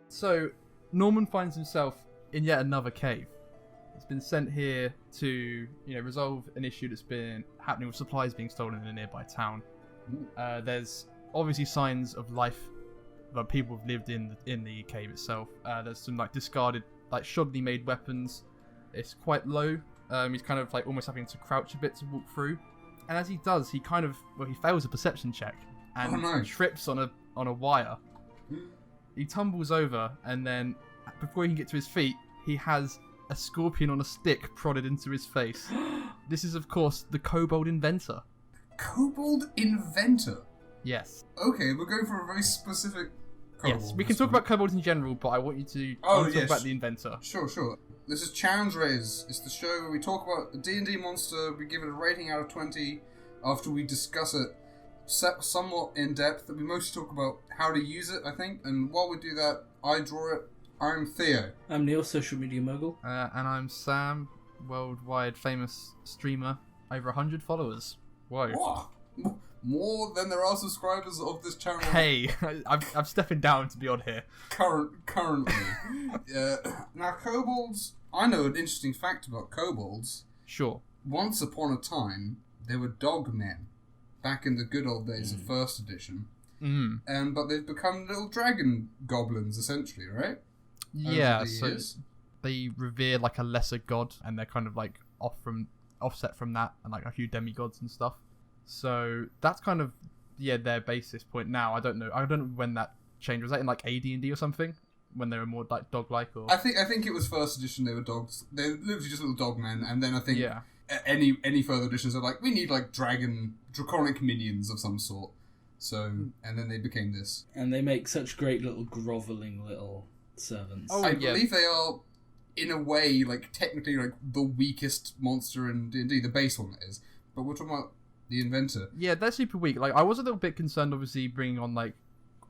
So, Norman finds himself in yet another cave. He's been sent here to, resolve an issue that's been happening with supplies being stolen in a nearby town. There's obviously signs of life that people have lived in the cave itself. There's some discarded, shoddily made weapons. It's quite low. He's kind of almost having to crouch a bit to walk through. And as he does, he fails a perception check and trips on a wire. He tumbles over, and then before he can get to his feet, he has a scorpion on a stick prodded into his face. This is, of course, the Kobold Inventor. Kobold Inventor? Yes. Okay, we're going for a very specific kobold. Yes, we can talk about kobolds in general, but I want you to talk about the Inventor. Sure. This is Challenge Raise. It's the show where we talk about a D&D monster, we give it a rating out of 20 after we discuss it somewhat in depth. We mostly talk about how to use it, I think, and while we do that, I draw it. I'm Theo. I'm Neil, social media mogul. And I'm Sam, worldwide famous streamer, over 100 followers. Whoa. Whoa. More than there are subscribers of this channel. Hey, I'm stepping down to be on here. Currently. Now, kobolds, I know an interesting fact about kobolds. Sure. Once upon a time, they were dog men, back in the good old days of first edition. But they've become little dragon goblins, essentially, right? Yeah, so they revere a lesser god, and they're kind of offset from that, and a few demigods and stuff. So that's kind of their basis point now. I don't know when that changed. Was that in AD&D or something? When they were more dog-like, or I think it was first edition. They were dogs. They were literally just little dog men, and then I think any further editions are we need draconic minions of some sort. So and then they became this, and they make such great little groveling little servants. I believe they are, in a way, technically the weakest monster in D&D, the base one that is. But we're talking about the Inventor. Yeah, they're super weak. I was a little bit concerned, obviously, bringing on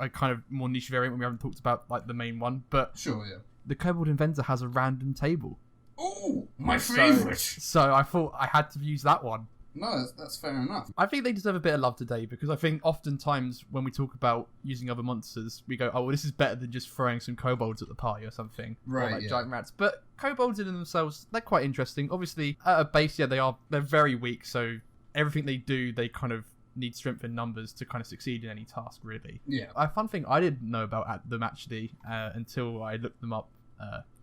a kind of more niche variant when we haven't talked about the main one. But sure, yeah. The Kobold Inventor has a random table. Oh, my favourite! So I thought I had to use that one. No, that's fair enough. I think they deserve a bit of love today, because I think oftentimes when we talk about using other monsters, we go, oh, well, this is better than just throwing some kobolds at the party or something. Right, or giant rats. But kobolds in themselves, they're quite interesting. Obviously, at a base, they're very weak, so everything they do, they kind of need strength in numbers to kind of succeed in any task, really. Yeah. A fun thing I didn't know about them, actually, until I looked them up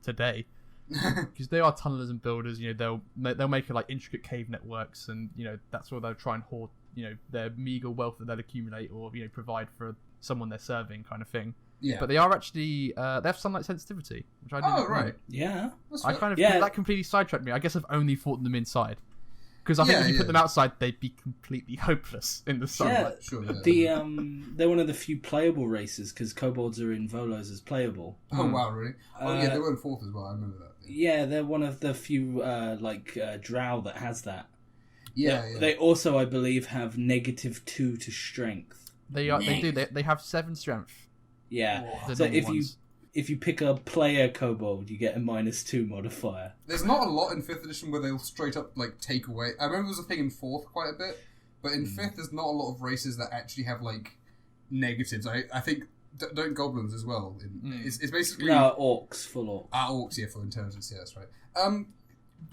today. Because they are tunnelers and builders, they'll make intricate cave networks, and that's where they'll try and hoard their meager wealth that they'll accumulate, or provide for someone they're serving, kind of thing. Yeah. But they are actually they have sunlight sensitivity, which I didn't know. Right. Yeah. I kind of that completely sidetracked me. I guess I've only fought them inside. Because I think if you put them outside, they'd be completely hopeless in the sunlight. Yeah, sure. Yeah. They're one of the few playable races, because kobolds are in Volos as playable. Oh wow, really? They were in fourth as well. I remember that. Yeah, they're one of the few drow that has that. Yeah. They also, I believe, have -2 to strength. They do. They have 7 strength. Yeah. So if you pick a player kobold, you get a -2 modifier. There's not a lot in 5th edition where they'll straight up take away. I remember there was a thing in 4th quite a bit, but in 5th there's not a lot of races that actually have negatives. I think don't goblins as well. It's basically orcs, full orcs. Orcs, yeah, for intelligence. Yeah, that's right.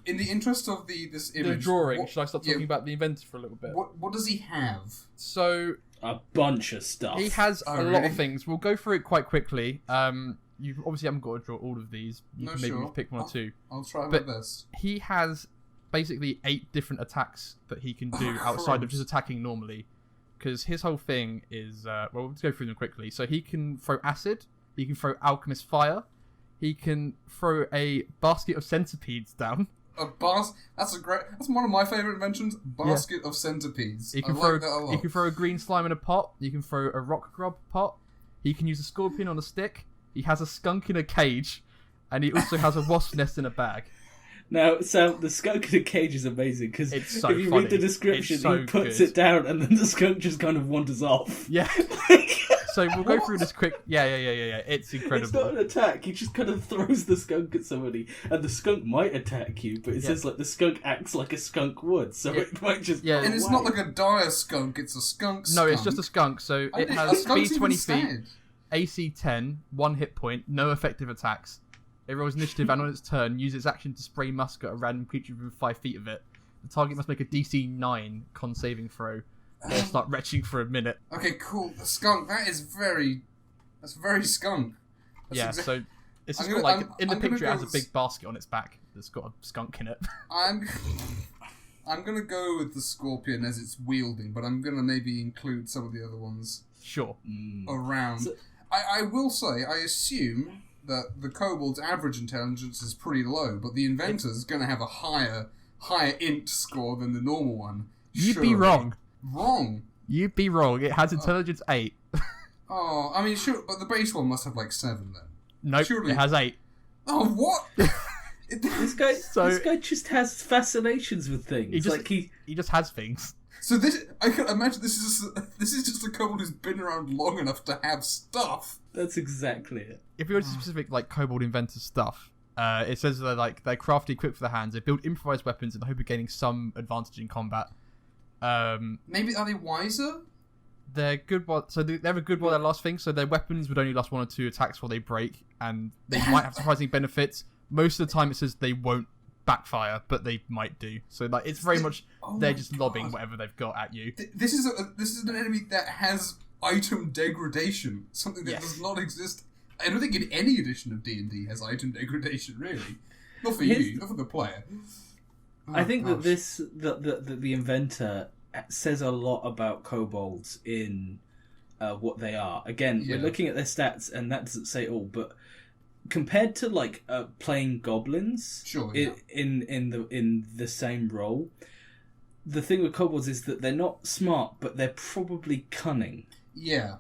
In the interest of this image, the drawing. Should I start talking about the Inventor for a little bit? What does he have? So a bunch of stuff. He has a lot of things. We'll go through it quite quickly. You obviously haven't got to draw all of these. You can maybe pick 1 or 2. I'll try my best. He has basically 8 different attacks that he can do outside of just attacking normally. Because his whole thing is... we'll just go through them quickly. So he can throw acid. He can throw alchemist fire. He can throw a basket of centipedes down. That's one of my favourite inventions. Basket of centipedes. He can throw a green slime in a pot. You can throw a rock grub pot. He can use a scorpion on a stick. He has a skunk in a cage, and he also has a wasp nest in a bag. Now, Sam, the skunk in a cage is amazing, because if you read the description, he puts it down, and then the skunk just kind of wanders off. Yeah. So we'll go through this quick. Yeah. It's incredible. It's not an attack. He just kind of throws the skunk at somebody, and the skunk might attack you, but it says like the skunk acts like a skunk would, so it might just. Yeah, and it's not like a dire skunk. It's a skunk. No, it's just a skunk. So it has speed 20 feet, AC 10, 1 hit point, no effective attacks. It rolls initiative and on its turn, use its action to spray musk at a random creature within 5 feet of it. The target must make a DC 9 con saving throw or start retching for a minute. Okay, cool. The skunk, that's very skunk. So it's just got like, in the picture it has a big basket on its back that's got a skunk in it. I'm gonna go with the scorpion as it's wielding, but I'm gonna maybe include some of the other ones. Sure. Around. So, I will say, I assume that the kobold's average intelligence is pretty low, but the inventor's going to have a higher int score than the normal one. You'd be wrong. Wrong? You'd be wrong. It has intelligence 8. Oh, I mean, sure, but the base one must have like 7 then. Nope, surely. It has 8. Oh, what? This guy just has fascinations with things. He just has things. So I can imagine this is just a kobold who's been around long enough to have stuff. That's exactly it. If you go to specific like kobold inventor stuff, it says they're crafty, equipped for their hands. They build improvised weapons in the hope of gaining some advantage in combat. Maybe are they wiser? They're good. So they have a good while they last thing. So their weapons would only last 1 or 2 attacks before they break, and they might have surprising benefits. Most of the time, it says they won't backfire, but they might do. So like it's very much they're just lobbing whatever they've got at you. This is an enemy that has item degradation, something that does not exist. I don't think in any edition of D&D has item degradation, really. Not for you, not for the player. I think that the inventor says a lot about kobolds in what they are. Again, we're looking at their stats, and that doesn't say it all, but compared to like playing goblins, in the same role, the thing with kobolds is that they're not smart, but they're probably cunning. Yeah.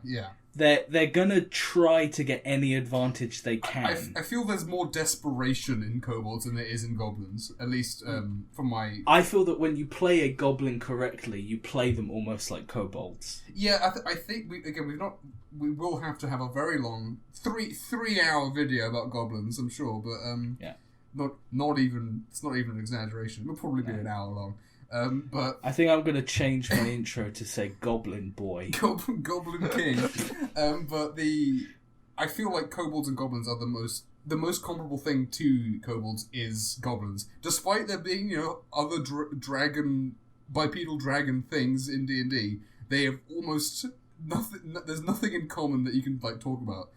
They're gonna try to get any advantage they can. I feel there's more desperation in kobolds than there is in goblins. At least from my. I feel that when you play a goblin correctly, you play them almost like kobolds. Yeah, I think we will have to have a very long 3-hour video about goblins, I'm sure, but not even it's not even an exaggeration. It'll probably be an hour long. But I think I'm going to change my intro to say Goblin Boy. Goblin King. But I feel like kobolds and goblins are the most comparable thing to kobolds is goblins. Despite there being, other bipedal dragon things in D&D, they have almost nothing. There's nothing in common that you can like talk about.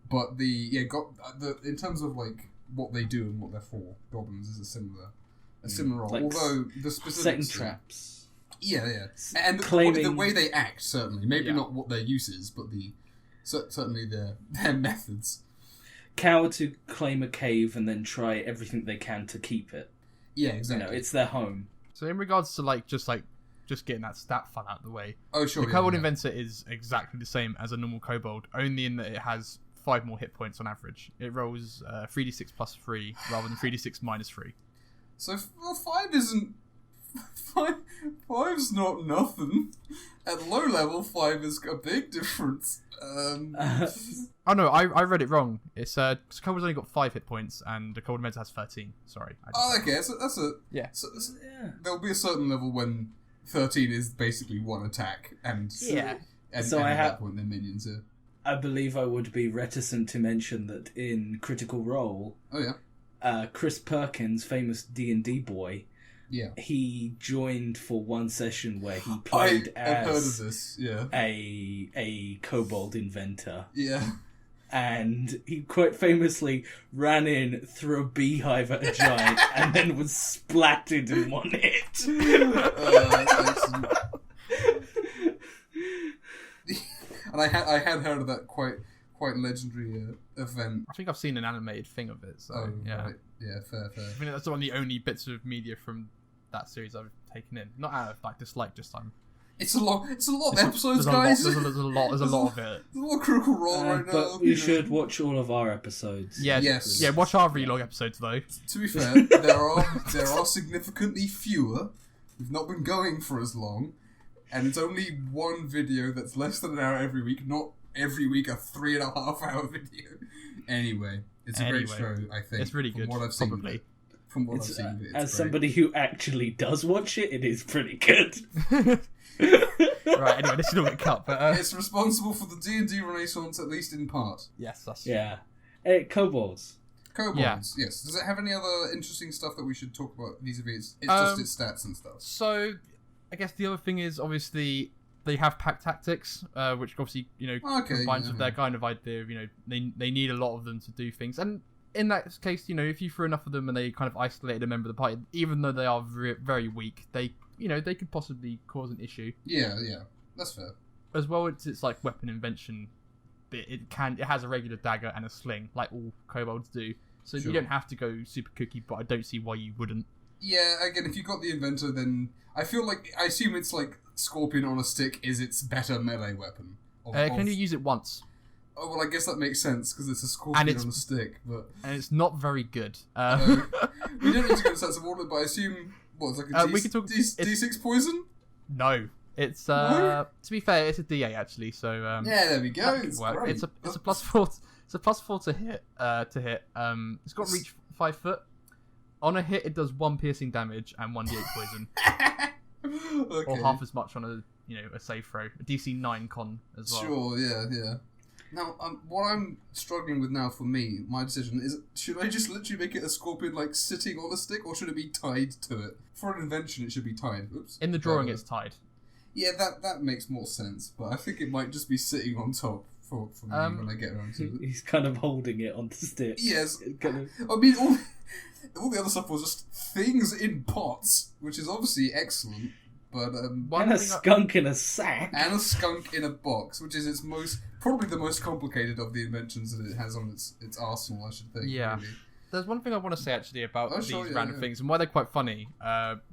But in terms of like what they do and what they're for, goblins is a similar role, like although the specifics... Setting traps. Yeah. And the way they act, certainly. Maybe not what their use is, but certainly their methods. Cowards who claim a cave and then try everything they can to keep it. Yeah, exactly. It's their home. So in regards to just getting that stat fun out of the way, the Kobold Inventor is exactly the same as a normal Kobold, only in that it has 5 more hit points on average. It rolls 3d6 plus 3 rather than 3d6 minus 3. So 5 isn't... 5's not nothing. At low level, 5 is a big difference. Oh no, I read it wrong. It's Kobold's only got 5 hit points, and the Kobold Inventor has 13. Sorry. Okay, so that's a... Yeah. So there'll be a certain level when 13 is basically 1 attack, and... Yeah. And so at that point, they're minions, yeah. I believe I would be reticent to mention that in Critical Role... Oh, yeah. Chris Perkins, famous D&D boy, he joined for one session where he played I've heard of this. Yeah. a kobold inventor. Yeah. And he quite famously ran in, threw a beehive at a giant, and then was splatted in 1 hit. That's excellent. And I had heard of that quite legendary event. I think I've seen an animated thing of it. So yeah, right. Yeah, fair. I mean, that's one of the only bits of media from that series I've taken in. Not out of dislike, just time. It's a lot of episodes, guys. There's a lot of it. There's a lot of Critical Role right now. But you should watch all of our episodes. Yeah, yes. Yeah, watch our vlog episodes though. To be fair, there are significantly fewer. We've not been going for as long, and it's only one video that's less than an hour every week. Not every week a 3.5-hour video. Anyway, it's a great show, I think. It's really good, probably. From what I've seen, it's as somebody who actually does watch it, it is pretty good. Right, anyway, this is all get cut, but... It's responsible for the D&D Renaissance, at least in part. Yes, that's... Yeah. Kobolds. Kobolds, yes. Does it have any other interesting stuff that we should talk about vis-a-vis? It's just its stats and stuff. So, I guess the other thing is, obviously, they have pack tactics, which obviously, combines with their kind of idea of, they need a lot of them to do things. And in that case, if you threw enough of them and they kind of isolated a member of the party, even though they are very weak, they could possibly cause an issue. Yeah, that's fair. As well, it's like weapon invention bit. It has a regular dagger and a sling, like all kobolds do. So you don't have to go super cookie, but I don't see why you wouldn't. Yeah, again, if you got the Inventor, then I assume it's like Scorpion on a stick is its better melee weapon. Can you use it once? Oh, well, I guess that makes sense, because it's a Scorpion on a stick, but... And it's not very good. We don't need to go into stats of order, but I assume, it's like a D6 poison? No. It's, to be fair, it's a D8, actually, so... yeah, there we go, it's great. It's a plus 4... It's a plus 4 to hit. It's got reach 5 foot. On a hit, it does 1 piercing damage and 1 d8 poison. Okay. Or half as much on a save throw. A DC 9 con as well. Sure, yeah. Now, what I'm struggling with now for me, my decision is: should I just literally make it a Scorpion like sitting on a stick, or should it be tied to it? For an invention, it should be tied. Oops. In the drawing, it's tied. Yeah, that makes more sense. But I think it might just be sitting on top. For me when I get around to it. He's kind of holding it on the stick. Yes. I mean, all the other stuff was just things in pots, which is obviously excellent. But and a skunk in a sack. And a skunk in a box, which is probably the most complicated of the inventions that it has on its arsenal, I should think. Yeah. Really. There's one thing I want to say actually about these random things and why they're quite funny.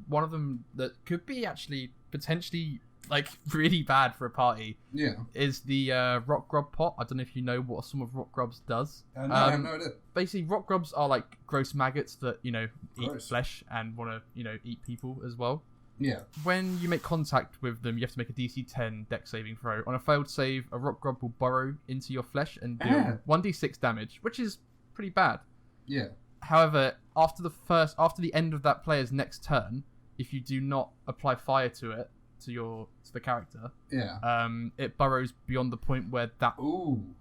One of them that could be actually potentially like really bad for a party is the rock grub pot. I don't know if you know what some of rock grubs does. No, I have no idea. Basically, rock grubs are like gross maggots that eat flesh and want to eat people as well. Yeah. When you make contact with them, you have to make a DC 10 dex saving throw. On a failed save, a rock grub will burrow into your flesh and deal 1d6 damage, which is pretty bad. Yeah. However, after the end of that player's next turn, if you do not apply fire to it, to the character, it burrows beyond the point where that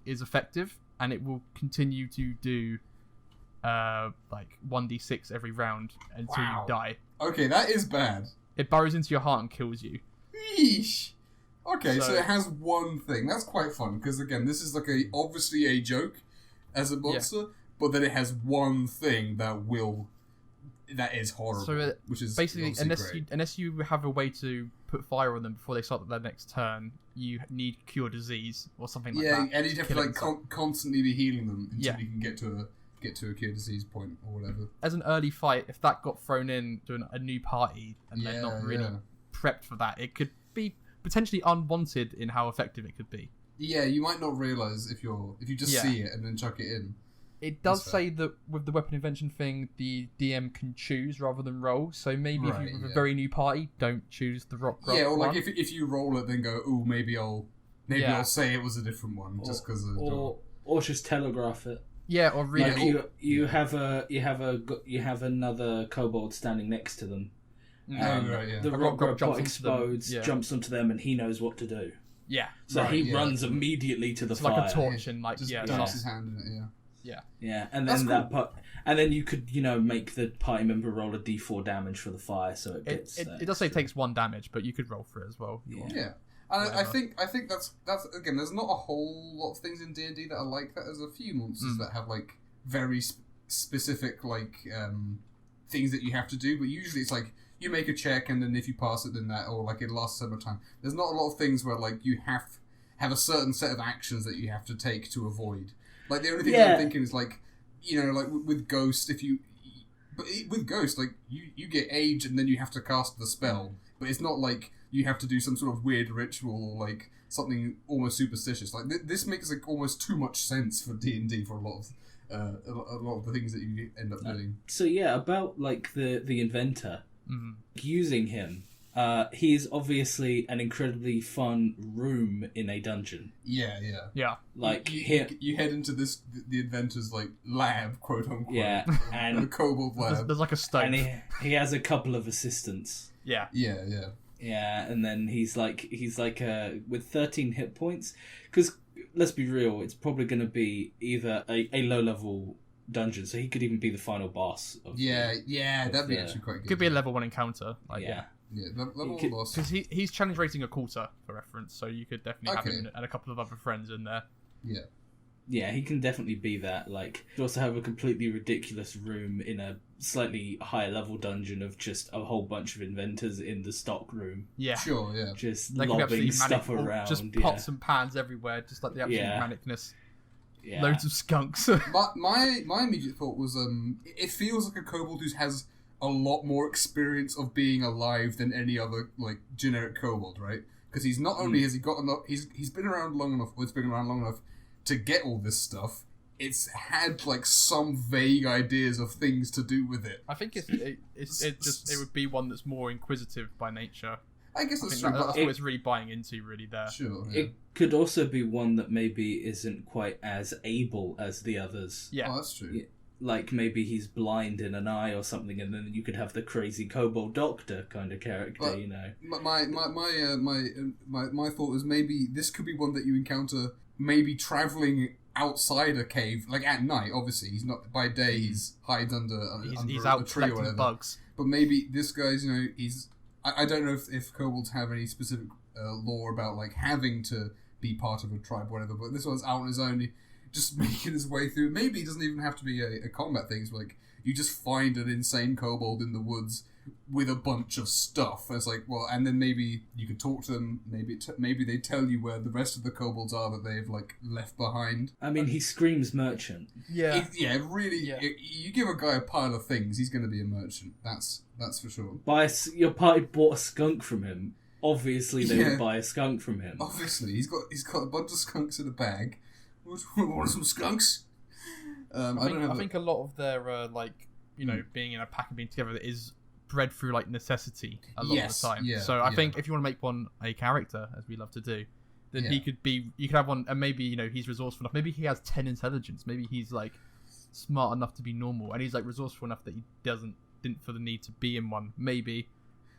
is effective, and it will continue to do like 1d6 every round until you die. Okay, that is bad. It burrows into your heart and kills you. Yeesh. Okay, so it has one thing. That's quite fun, because again, this is like obviously a joke as a monster, but then it has one thing that is horrible. So which is basically, unless you have a way to put fire on them before they start their next turn, you need cure disease or something like that. Yeah, and you'd have to constantly be healing them until you can get to a cure disease point or whatever. As an early fight, if that got thrown in to a new party and they're not really prepped for that, it could be potentially unwanted in how effective it could be. Yeah, you might not realise if you just see it and then chuck it in. It does say that with the weapon invention thing, the DM can choose rather than roll. So maybe if you're with a very new party, don't choose the rock grub. Yeah, or like if you roll it, then go, ooh, maybe I'll say it was a different one just because of or just telegraph it. Yeah, or really, like you have another kobold standing next to them. The rock grub explodes, jumps onto them, and he knows what to do. Yeah, so he runs immediately to the fire. Like a torch and just dumps his hand in it. Yeah, and then and then you could make the party member roll a d4 damage for the fire, so it gets. It does say it takes 1 damage, but you could roll for it as well. Yeah. And I think that's again. There's not a whole lot of things in D&D that are like that. There's a few monsters that have like very specific like things that you have to do, but usually it's like you make a check and then if you pass it, then that, or like it lasts so much time. There's not a lot of things where like you have a certain set of actions that you have to take to avoid. Like the only thing I'm thinking is like like with Ghost, with Ghost like you get age and then you have to cast the spell, but it's not like you have to do some sort of weird ritual or like something almost superstitious. Like this makes like almost too much sense for D&D for a lot of the things that you end up doing. So about like the Inventor, using him he is obviously an incredibly fun room in a dungeon. Yeah. Like you head into the inventor's like lab, quote unquote. Yeah, and the Kobold lab. There's like a stove. And he has a couple of assistants. Yeah. Yeah, and then he's like with 13 hit points, because let's be real, it's probably going to be either a low level dungeon, so he could even be the final boss. That'd be actually quite good. Could be a level 1 encounter. Level boss. Because he's challenge rating a quarter for reference, so you could definitely have him and a couple of other friends in there. Yeah, he can definitely be that. Like, you also have a completely ridiculous room in a slightly higher level dungeon of just a whole bunch of inventors in the stock room. Yeah. Sure, yeah. Just They lobbing stuff around. Just pots and pans everywhere, just like the absolute manicness. Yeah. Loads of skunks. my immediate thought was, it feels like a kobold who has a lot more experience of being alive than any other, like, generic kobold, right? Because he's not only has he got enough, he's been around long enough, or it's been around long enough to get all this stuff. It's had like some vague ideas of things to do with it. I think it would be one that's more inquisitive by nature. I guess that's true. That's what it's really buying into, really. There, sure. Yeah. It could also be one that maybe isn't quite as able as the others. Yeah, that's true. Yeah, like maybe he's blind in an eye or something, and then you could have the crazy kobold doctor kind of character. But you know, my thought was maybe this could be one that you encounter. Maybe traveling outside a cave, like at night. Obviously, he's not by day. He's hides under he's a out tree or collecting whatever. bugs. But maybe this guy's, he's. I don't know if kobolds have any specific lore about like having to be part of a tribe, or whatever. But this one's out on his own, just making his way through. Maybe it doesn't even have to be a combat thing. It's like you just find an insane kobold in the woods with a bunch of stuff. And it's like, well, and then maybe you could talk to them. Maybe they tell you where the rest of the kobolds are that they've like left behind. I mean, he screams merchant. Yeah, really. Yeah. You give a guy a pile of things, he's going to be a merchant. That's for sure. Your party bought a skunk from him. Obviously, they would buy a skunk from him. Obviously, he's got a bunch of skunks in a bag. Want some skunks? I think a lot of their being in a pack and being together is bred through like necessity a lot of the time. Yeah, so I think if you want to make one a character, as we love to do, then you could have one, and maybe he's resourceful enough. Maybe he has 10 intelligence. Maybe he's like smart enough to be normal, and he's like resourceful enough that he didn't feel the need to be in one. Maybe.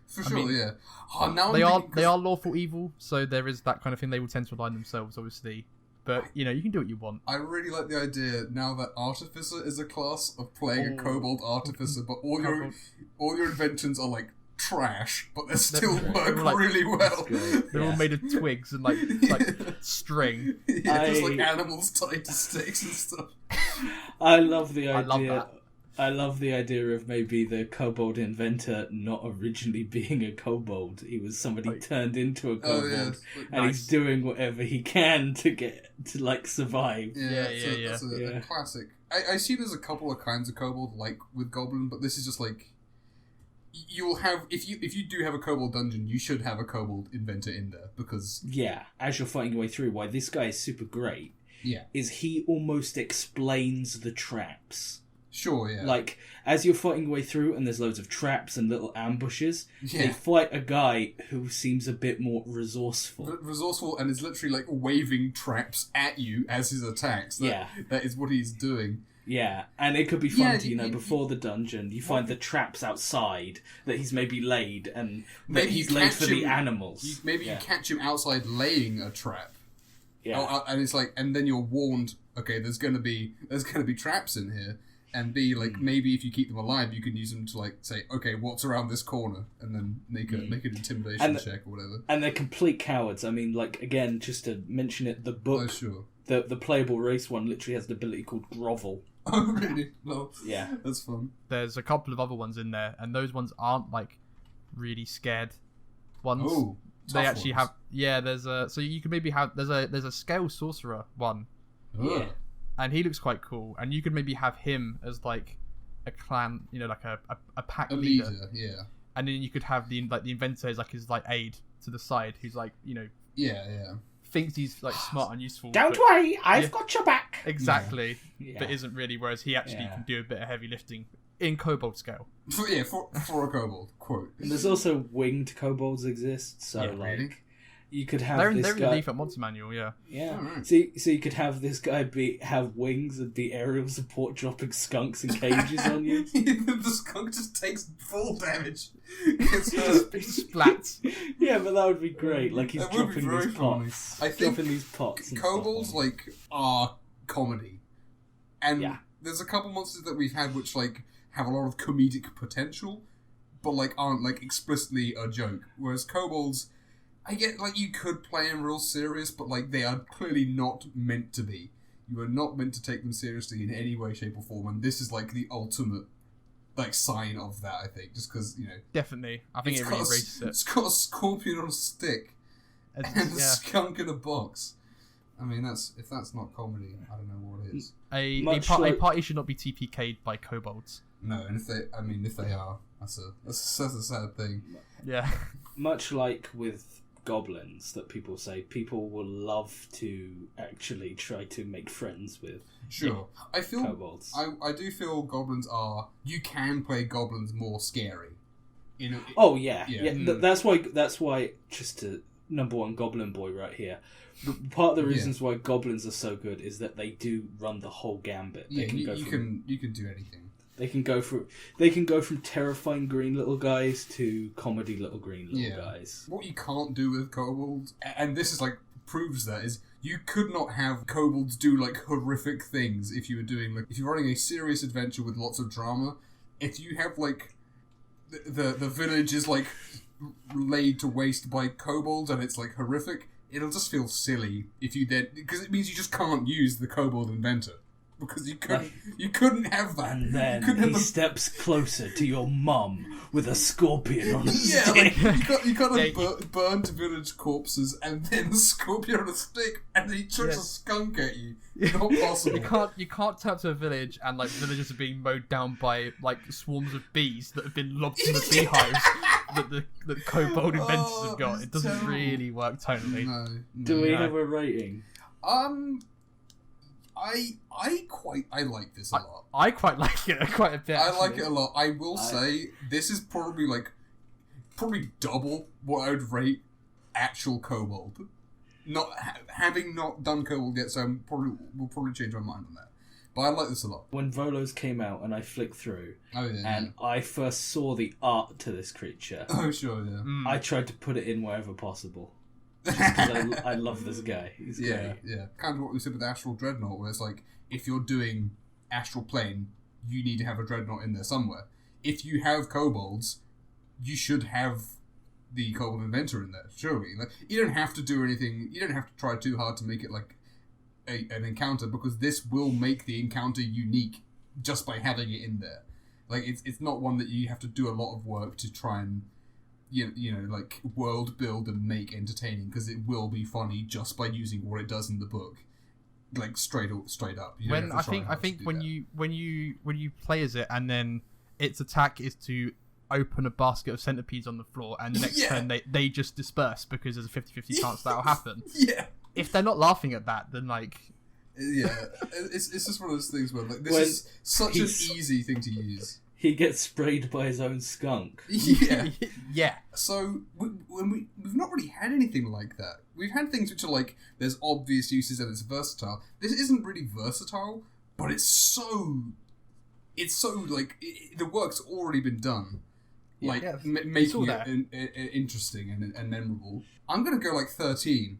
For sure, yeah. Oh, now they are lawful evil, so there is that kind of thing. They will tend to align themselves, obviously. But, you can do what you want. I really like the idea now that Artificer is a class of playing a Kobold Artificer, but all your inventions are like trash, but they still work really well. They're all made of twigs and like string. Yeah, just like animals tied to sticks and stuff. I love the idea. I love that. I love the idea of maybe the kobold inventor not originally being a kobold. He was somebody turned into a kobold, and he's doing whatever he can to survive. That's a classic. I see there's a couple of kinds of kobold, like with goblin, but this is just like you'll have if you do have a kobold dungeon, you should have a kobold inventor in there because as you're fighting your way through, why this guy is super great. Yeah, is he almost explains the traps. Sure, yeah. Like, as you're fighting your way through and there's loads of traps and little ambushes, they fight a guy who seems a bit more resourceful. Resourceful and is literally, like, waving traps at you as his attacks. That is what he's doing. Yeah, and it could be fun to, before the dungeon, you find the traps outside that he's maybe laid and that he's laid for the animals. You catch him outside laying a trap. Yeah. And it's like, and then you're warned, okay, there's gonna be traps in here. And B, like, maybe if you keep them alive, you can use them to, like, say, okay, what's around this corner? And then make an intimidation check or whatever. And they're complete cowards. I mean, like, again, just to mention it, the book, the playable race one literally has an ability called Grovel. Oh, really? No. Yeah. That's fun. There's a couple of other ones in there, and those ones aren't, like, really scared ones. Oh, they actually have... Yeah, there's a... So you could maybe have... There's a Scale Sorcerer one. Yeah. And he looks quite cool, and you could maybe have him as like a clan, like a pack leader. Yeah. And then you could have the inventor as like his like aide to the side, who's like thinks he's like smart and useful. Don't worry, I've got your back. Exactly, but isn't really. Whereas he actually can do a bit of heavy lifting in kobold scale. For a kobold, quote. And there's also winged kobolds exist, so Yeah, like really? you could have They're this in the guy. default monster manual, yeah. Yeah. Alright. So you could have this guy have wings and be aerial support, dropping skunks and cages on you. The skunk just takes full damage. Gets hurt. It splats. Yeah, but that would be great. Like he's That would be dropping very these funny. pots. I think dropping these pots. And Kobolds stuff on like are comedy, and Yeah. there's a couple monsters that we've had which like have a lot of comedic potential, but like aren't like explicitly a joke. Whereas kobolds, I get like you could play them real serious, but like they are clearly not meant to be. You are not meant to take them seriously in any way, shape, or form, and this is like the ultimate like sign of that. I think just because Definitely. I think it really raises it. It's got a scorpion on a stick and a Yeah. skunk in a box. I mean, if that's not comedy, I don't know what is. A Much party like- should not be TPK'd by kobolds. No, and if they are, that's a sad thing. Yeah. Much like with goblins, that people say people will love to actually try to make friends with Sure, I feel kobolds. I do feel goblins are. You can play goblins more scary. Oh yeah, Yeah. yeah. That's why. Just to number one goblin boy right here. Part of the reasons why goblins are so good is that they do run the whole gambit. They Yeah, can you can do anything. They can go from terrifying green little guys to comedy little green little guys. What you can't do with kobolds, and this is like proves that, is you could not have kobolds do like horrific things if you were doing like if you're running a serious adventure with lots of drama. If you have like the village is like laid to waste by kobolds and it's like horrific, it'll just feel silly if you then because it means you just can't use the kobold inventor. Because you couldn't have that. And then you couldn't he have steps closer to your mum with a scorpion on his yeah, stick. like you got burnt village corpses and then a scorpion on a stick and then he chucks a skunk at you. Not possible. You can't turn up to a village and like villagers are being mowed down by like swarms of bees that have been lobbed from the beehives that the kobold inventors have got. It doesn't terrible. really work tonally. No. Do we have a rating? I like this a lot. I quite like it quite a bit. I like actually. it a lot. I will say this is probably double what I would rate actual Kobold. Not having not done Kobold yet, so will probably change my mind on that. But I like this a lot. When Volos came out and I flicked through, Oh yeah. and I first saw the art to this creature, Oh sure, yeah. I tried to put it in wherever possible. Because I love this guy. He's Yeah, great. yeah. Kind of what we said with Astral Dreadnought, where it's like, if you're doing Astral Plane, you need to have a Dreadnought in there somewhere. If you have Kobolds, you should have the Kobold Inventor in there, surely. Like, you don't have to do anything, you don't have to try too hard to make it like an encounter, because this will make the encounter unique just by having it in there. Like, it's not one that you have to do a lot of work to try and you know, like world build and make entertaining, because it will be funny just by using what it does in the book, like straight up. You don't have to try hard to do that. when you play as it and then its attack is to open a basket of centipedes on the floor and the next turn they just disperse because there's a 50-50 chance that'll happen. Yeah, If they're not laughing at that, then like yeah, it's just one of those things where like this is such an easy thing to use. He gets sprayed by his own skunk. Yeah. yeah. So we've not really had anything like that. We've had things which are like there's obvious uses and it's versatile. This isn't really versatile, but it's so like the work's already been done. Like making it interesting and memorable. I'm gonna go like 13.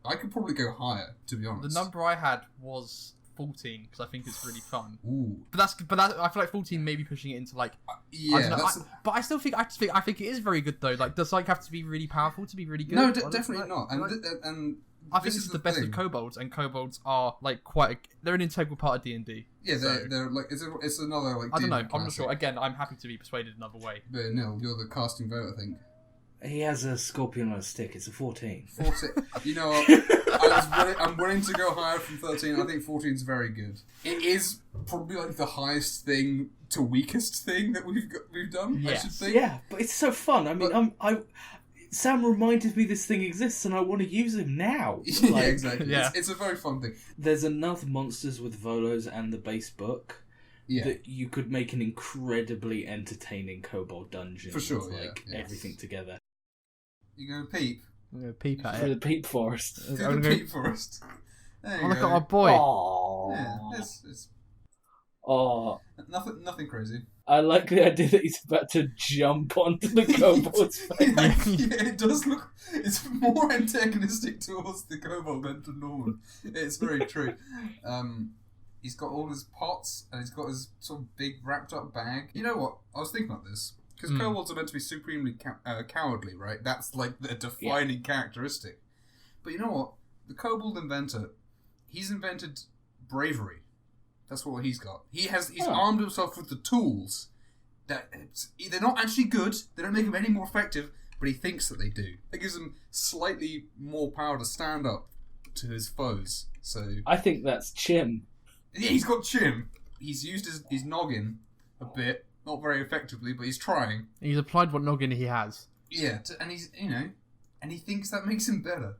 I could probably go higher, to be honest. The number I had was 14 because I think it's really fun. Ooh. But I feel like 14 maybe pushing it into like Yeah, I don't know, but I still think I think it is very good though. Like, does like have to be really powerful to be really good? No, definitely not. And I think this is the best of kobolds, and kobolds are like they're an integral part of D&D. Yeah, they're like it's another like. I don't know. D&D I'm not sure. classic. Again, I'm happy to be persuaded another way. But Neil, you're the casting vote, I think. He has a scorpion on a stick. It's a 14. 14. You know what? I'm willing to go higher from 13. I think 14 is very good. It is probably like the highest thing to weakest thing that we've done. Yes. I should think. Yeah, but it's so fun. I mean, Sam reminded me this thing exists, and I want to use him now. Yeah, exactly. Yeah. It's a very fun thing. There's enough monsters with Volos and the base book that you could make an incredibly entertaining Kobold dungeon. For sure, with, everything together. You go peep. I'm going to peep at For it. the peep forest. Go to peep forest. There you Oh, look go. at our boy. Aww. Yeah, it's Oh, nothing crazy. I like the idea that he's about to jump onto the Kobold's face. Yeah, it does look. It's more antagonistic towards the Kobold than to Norman. It's very true. He's got all his pots and he's got his sort of big wrapped up bag. You know what? I was thinking about this because Kobolds are meant to be supremely cowardly, right? That's like their defining characteristic. But you know what? The Kobold inventor, he's invented bravery. That's what he's got. He's armed himself with the tools that they're not actually good. They don't make him any more effective, but he thinks that they do. That gives him slightly more power to stand up to his foes. So I think that's Chim. yeah, he's got Chim. He's used his noggin a bit, not very effectively, but he's trying. He's applied what noggin he has. Yeah, and he's and he thinks that makes him better.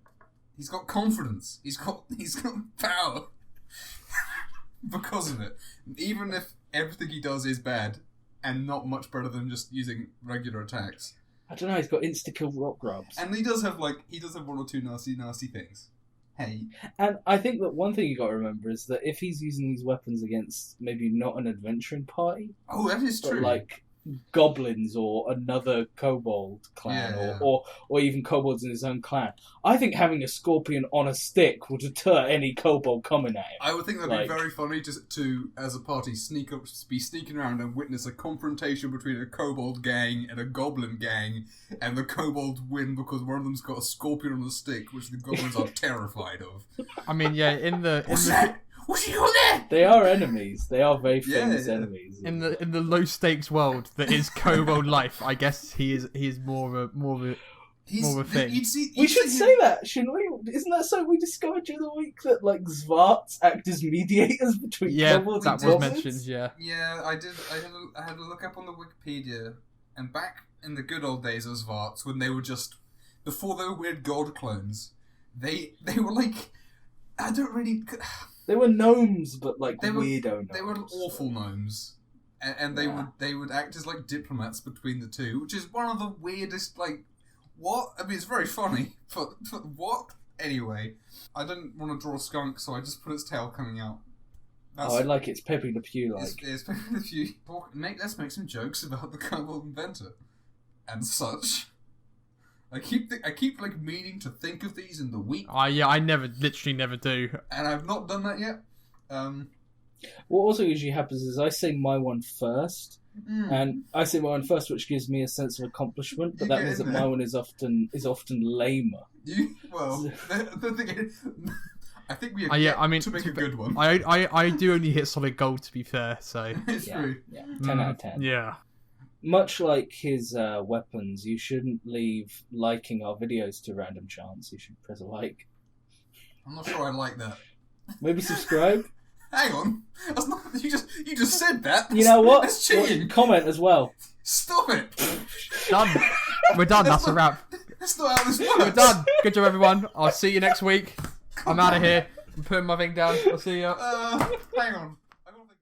He's got confidence. He's got power. Because of it. Even if everything he does is bad and not much better than just using regular attacks. I don't know, he's got insta-kill rock grubs. And he does have one or two nasty things. Hey. And I think that one thing you got to remember is that if he's using these weapons against maybe not an adventuring party, oh, that is true. but like goblins or another kobold clan, or even kobolds in his own clan, I think having a scorpion on a stick will deter any kobold coming at him. I would think that'd be very funny to as a party be sneaking around and witness a confrontation between a kobold gang and a goblin gang, and the kobolds win because one of them's got a scorpion on a stick, which the goblins are terrified of. I mean, yeah, What's that? What's he got there? They are enemies. They are very famous enemies. In the low stakes world that is Kobold life, I guess he is more of a thing. We should say that, shouldn't we? Isn't that something we discovered during the week, that like Zvarts act as mediators between kobolds and that was goblins? mentioned. Yeah. Yeah, I did. I had to look up on the Wikipedia, and back in the good old days of Zvarts, when they were just before they were weird god clones, they were like, I don't really. They were gnomes, but like weirdo gnomes. They were awful gnomes, and they would act as like diplomats between the two, which is one of the weirdest. Like, what? I mean, it's very funny, but what? Anyway, I didn't want to draw a skunk, so I just put its tail coming out. I like it's Pepe Le Pew like. It's Pepe Le Pew. Let's make some jokes about the Kobold inventor and such. I keep like meaning to think of these in the week. Yeah, I literally never do. And I've not done that yet. What also usually happens is I say my one first, and I say my one first, which gives me a sense of accomplishment. But that means that my one is often lamer. The thing is, I think we have to make a good one. I do only hit solid gold, to be fair. So it's true. Yeah, 10 out of 10. Yeah. Much like his weapons, you shouldn't leave liking our videos to random chance. You should press a like. I'm not sure I like that. Maybe subscribe. Hang on, that's not, you just said that. You know what? That's cheating. Comment as well. Stop it. Done. We're done. That's a wrap. That's not how this works. We're done. Good job, everyone. I'll see you next week. I'm out of here. I'm putting my thing down. I'll see you. Hang on.